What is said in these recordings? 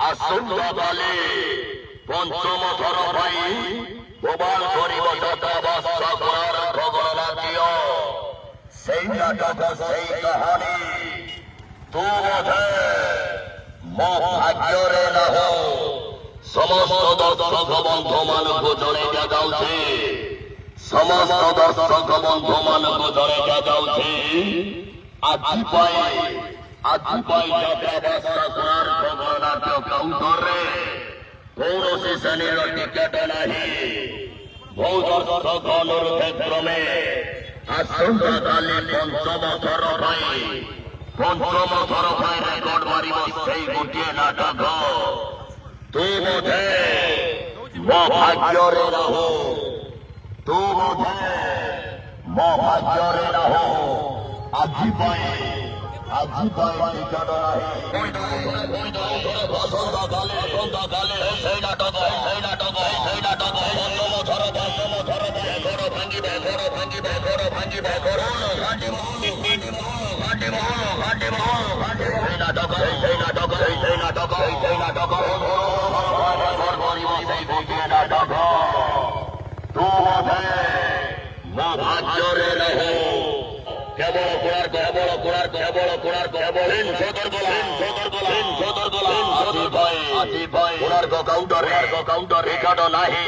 আসন্তাকালে পঞ্চম থর পাই প্রবাল করিব যাত্রাবাসা করার খবর রাখিও সেই নাটক সেই কাহানি তু বোধে মো ভাগ্যরে নাহ সমস্ত দর্শক বন্ধু ମାନଙ୍କୁ ଜଣେଇ ଦିଆଯାଉଛି ସମସ୍ତ ଦର୍ଶକ ବନ୍ଧୁ ମାନଙ୍କୁ ଜଣେଇ ଦିଆଯାଉଛି ଆଜି ପାଇଁ ଯାତ୍ରାବାସା କୋଣାର୍କ ଗଣନାଟ୍ୟ କାଉଣ୍ଟରରେ କୌଣସି ଶ୍ରେଣୀର ଟିକେଟ ନାହିଁ। ବହୁ ଦର୍ଶକ ଅନୁରୋଧ କ୍ରମେ ଆସନ୍ତାକାଲି ପଞ୍ଚମ ଥର ପାଇଁ ରେକର୍ଡ ମାରିବ ସେଇ ଗୋଟିଏ ନାଟକ ତୁ ବୋଧେ ମୋ ଭାଗ୍ୟରେ ନାହୁଁ ତୁ ବୋଧେ ମୋ ଭାଗ୍ୟରେ ନାହୁଁ ଆଜି ପାଇଁ ଟିକେଟ ନାହିଁ। ଆସନ୍ତାକାଲି ସେଇ ନାଟକ ପଞ୍ଚମ ଥର ରେକର୍ଡ ଭାଙ୍ଗିବେ ଭାଗ୍ୟରେ ରହୁ କେବଳ କୋଣାର୍କ କାଉଣ୍ଟର ଟିକଟ ନାହିଁ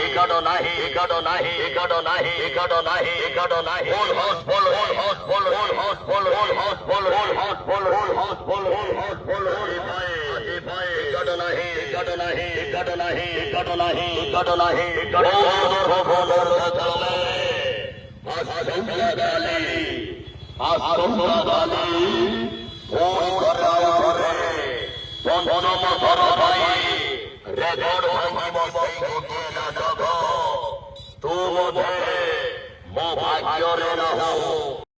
ରେକର୍ଡ